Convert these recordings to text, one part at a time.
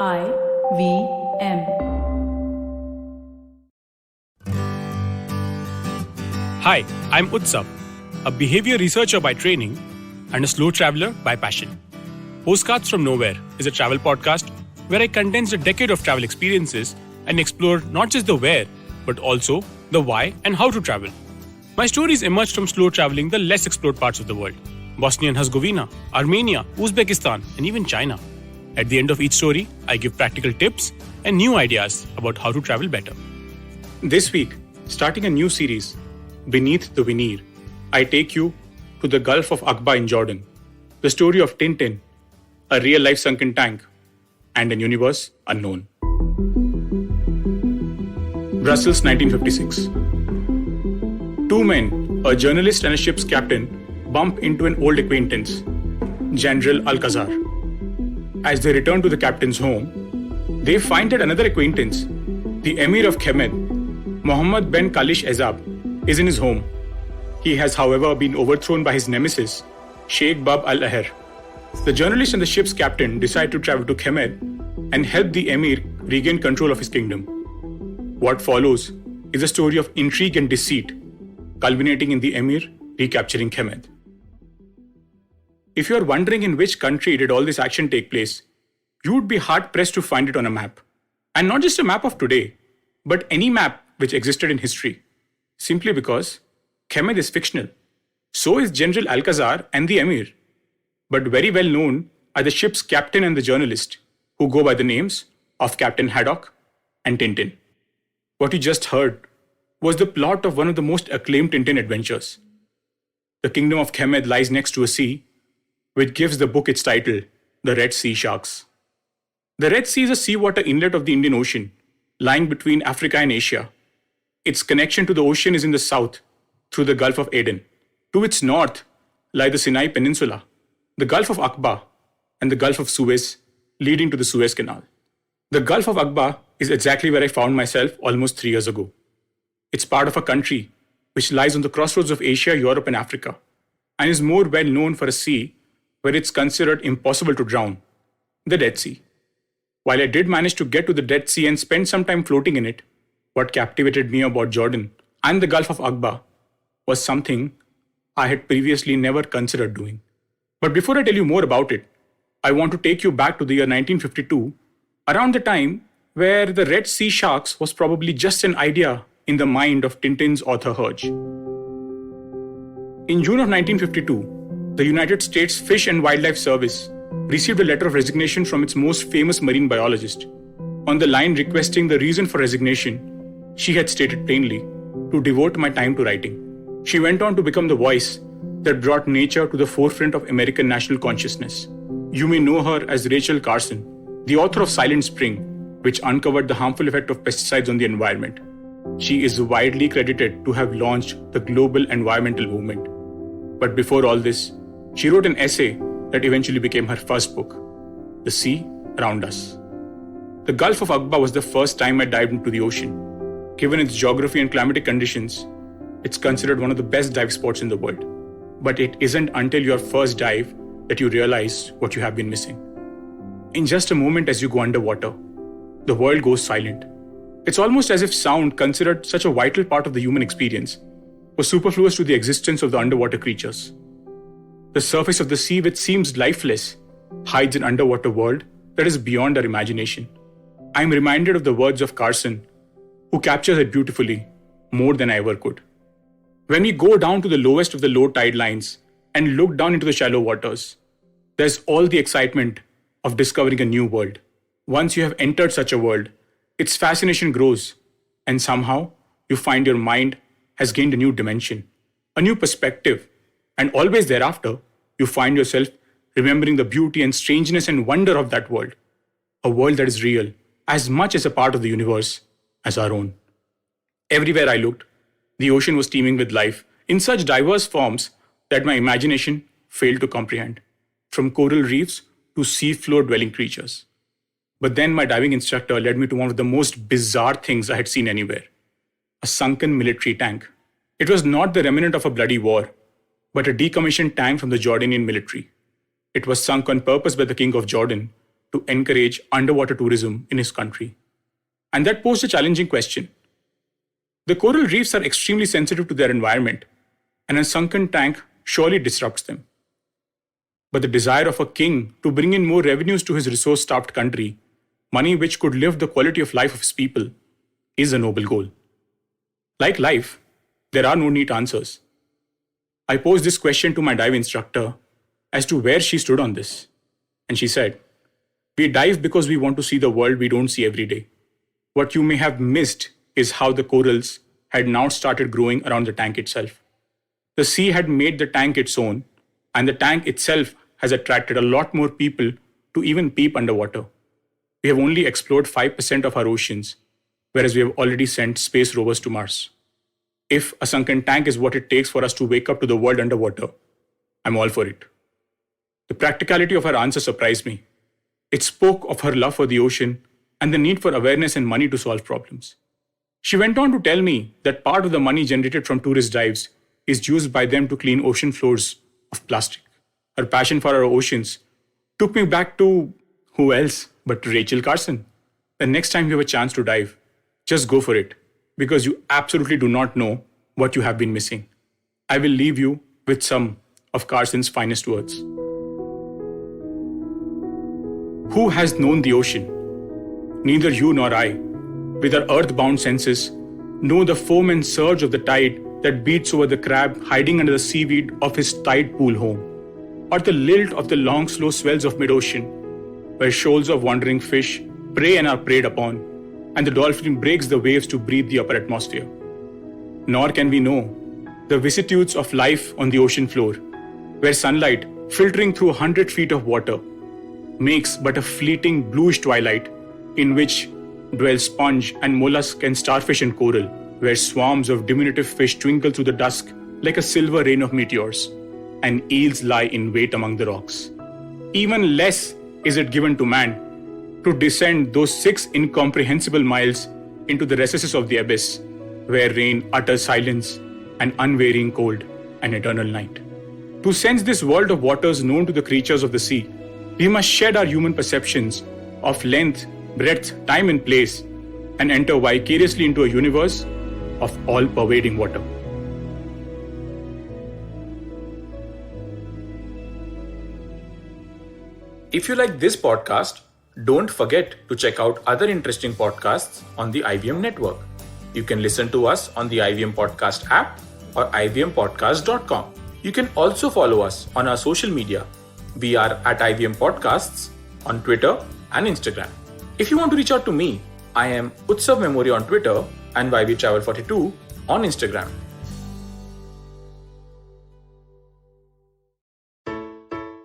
IVM. Hi, I'm Utsav, a behavior researcher by training and a slow traveler by passion. Postcards from Nowhere is a travel podcast where I condense a decade of travel experiences and explore not just the where, but also the why and how to travel. My stories emerged from slow traveling the less explored parts of the world: Bosnia and Herzegovina, Armenia, Uzbekistan, and even China. At the end of each story, I give practical tips and new ideas about how to travel better. This week, starting a new series, Beneath the Veneer, I take you to the Gulf of Aqaba in Jordan, the story of Tintin, a real-life sunken tank, and an universe unknown. Brussels, 1956. Two men, a journalist and a ship's captain, bump into an old acquaintance, General Alcazar. As they return to the captain's home, they find that another acquaintance, the Emir of Kemed, Mohammed Ben Kalish Ezab, is in his home. He has, however, been overthrown by his nemesis, Sheikh Bab al-Aher. The journalist and the ship's captain decide to travel to Kemed and help the Emir regain control of his kingdom. What follows is a story of intrigue and deceit, culminating in the Emir recapturing Kemed. If you are wondering in which country did all this action take place, you would be hard-pressed to find it on a map. And not just a map of today, but any map which existed in history. Simply because Kemed is fictional. So is General Alcazar and the Emir. But very well known are the ship's captain and the journalist, who go by the names of Captain Haddock and Tintin. What you just heard was the plot of one of the most acclaimed Tintin adventures. The kingdom of Kemed lies next to a sea, which gives the book its title, The Red Sea Sharks. The Red Sea is a seawater inlet of the Indian Ocean, lying between Africa and Asia. Its connection to the ocean is in the south, through the Gulf of Aden. To its north lie the Sinai Peninsula, the Gulf of Aqaba, and the Gulf of Suez, leading to the Suez Canal. The Gulf of Aqaba is exactly where I found myself almost 3 years ago. It's part of a country which lies on the crossroads of Asia, Europe, and Africa, and is more well known for a sea where it's considered impossible to drown, the Dead Sea. While I did manage to get to the Dead Sea and spend some time floating in it, what captivated me about Jordan and the Gulf of Aqaba was something I had previously never considered doing. But before I tell you more about it, I want to take you back to the year 1952, around the time where the Red Sea Sharks was probably just an idea in the mind of Tintin's author Herge. In June of 1952, the United States Fish and Wildlife Service received a letter of resignation from its most famous marine biologist. On the line requesting the reason for resignation, she had stated plainly, to devote my time to writing. She went on to become the voice that brought nature to the forefront of American national consciousness. You may know her as Rachel Carson, the author of Silent Spring, which uncovered the harmful effect of pesticides on the environment. She is widely credited to have launched the global environmental movement. But before all this, she wrote an essay that eventually became her first book, The Sea Around Us. The Gulf of Aqaba was the first time I dived into the ocean. Given its geography and climatic conditions, it's considered one of the best dive spots in the world. But it isn't until your first dive that you realize what you have been missing. In just a moment as you go underwater, the world goes silent. It's almost as if sound, considered such a vital part of the human experience, was superfluous to the existence of the underwater creatures. The surface of the sea, which seems lifeless, hides an underwater world that is beyond our imagination. I am reminded of the words of Carson, who captures it beautifully, more than I ever could. When we go down to the lowest of the low tide lines and look down into the shallow waters, there's all the excitement of discovering a new world. Once you have entered such a world, its fascination grows, and somehow you find your mind has gained a new dimension, a new perspective, and always thereafter, you find yourself remembering the beauty and strangeness and wonder of that world, a world that is real, as much as a part of the universe as our own. Everywhere I looked, the ocean was teeming with life in such diverse forms that my imagination failed to comprehend, from coral reefs to seafloor dwelling creatures. But then my diving instructor led me to one of the most bizarre things I had seen anywhere: a sunken military tank. It was not the remnant of a bloody war, but a decommissioned tank from the Jordanian military. It was sunk on purpose by the king of Jordan to encourage underwater tourism in his country. And that posed a challenging question. The coral reefs are extremely sensitive to their environment, and a sunken tank surely disrupts them. But the desire of a king to bring in more revenues to his resource-starved country, money which could lift the quality of life of his people, is a noble goal. Like life, there are no neat answers. I posed this question to my dive instructor as to where she stood on this. And she said, "We dive because we want to see the world we don't see every day. What you may have missed is how the corals had now started growing around the tank itself. The sea had made the tank its own, and the tank itself has attracted a lot more people to even peep underwater. We have only explored 5% of our oceans, whereas we have already sent space rovers to Mars. If a sunken tank is what it takes for us to wake up to the world underwater, I'm all for it." The practicality of her answer surprised me. It spoke of her love for the ocean and the need for awareness and money to solve problems. She went on to tell me that part of the money generated from tourist dives is used by them to clean ocean floors of plastic. Her passion for our oceans took me back to who else but Rachel Carson. The next time you have a chance to dive, just go for it, because you absolutely do not know what you have been missing. I will leave you with some of Carson's finest words. Who has known the ocean? Neither you nor I, with our earth-bound senses, know the foam and surge of the tide that beats over the crab hiding under the seaweed of his tide pool home, or the lilt of the long, slow swells of mid-ocean, where shoals of wandering fish prey and are preyed upon, and the dolphin breaks the waves to breathe the upper atmosphere. Nor can we know the vicissitudes of life on the ocean floor, where sunlight, filtering through 100 feet of water, makes but a fleeting bluish twilight in which dwell sponge and mollusk and starfish and coral, where swarms of diminutive fish twinkle through the dusk like a silver rain of meteors, and eels lie in wait among the rocks. Even less is it given to man to descend those 6 incomprehensible miles into the recesses of the abyss, where reign utter silence and unvarying cold and eternal night. To sense this world of waters known to the creatures of the sea, we must shed our human perceptions of length, breadth, time and place, and enter vicariously into a universe of all-pervading water. If you like this podcast, don't forget to check out other interesting podcasts on the IVM network. You can listen to us on the IVM Podcast app or ivmpodcast.com. You can also follow us on our social media. We are at IVM Podcasts on Twitter and Instagram. If you want to reach out to me, I am Utsav Memory on Twitter and YVTravel42 on Instagram.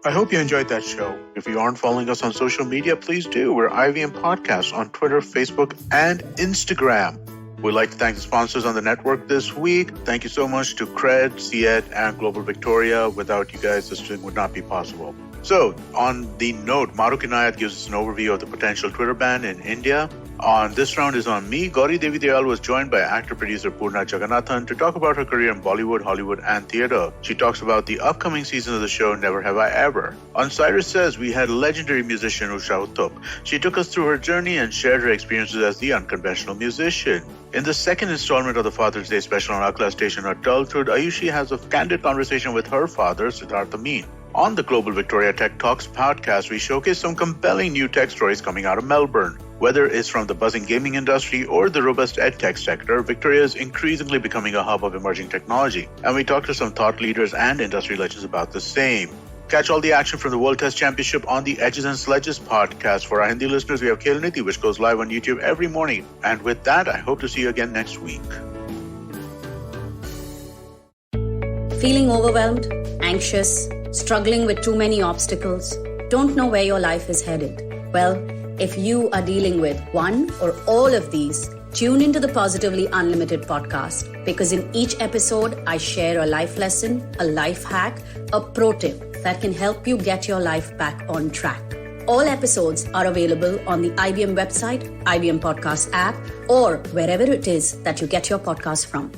I hope you enjoyed that show. If you aren't following us on social media, please do. We're IVM Podcasts on Twitter, Facebook, and Instagram. We'd like to thank the sponsors on the network this week. Thank you so much to Cred, Ciet, and Global Victoria. Without you guys, this thing would not be possible. So, on the note, Maruk Inayat gives us an overview of the potential Twitter ban in India. On this round is on me. Gauri Devi Dayal was joined by actor-producer Purna Jagannathan to talk about her career in Bollywood, Hollywood, and theatre. She talks about the upcoming season of the show Never Have I Ever. On Cyrus Says, we had legendary musician Usha Uttup. She took us through her journey and shared her experiences as the unconventional musician. In the second installment of the Father's Day special on Akla Station Adulthood, Ayushi has a candid conversation with her father, Siddharth Amin. On the Global Victoria Tech Talks podcast, we showcase some compelling new tech stories coming out of Melbourne. Whether it's from the buzzing gaming industry or the robust edtech sector, Victoria is increasingly becoming a hub of emerging technology. And we talk to some thought leaders and industry legends about the same. Catch all the action from the World Test Championship on the Edges and Sledges podcast. For our Hindi listeners, we have Khel Niti, which goes live on YouTube every morning. And with that, I hope to see you again next week. Feeling overwhelmed, anxious, struggling with too many obstacles, don't know where your life is headed? Well, if you are dealing with one or all of these, tune into the Positively Unlimited podcast, because in each episode, I share a life lesson, a life hack, a pro tip that can help you get your life back on track. All episodes are available on the IBM website, IBM Podcast app, or wherever it is that you get your podcast from.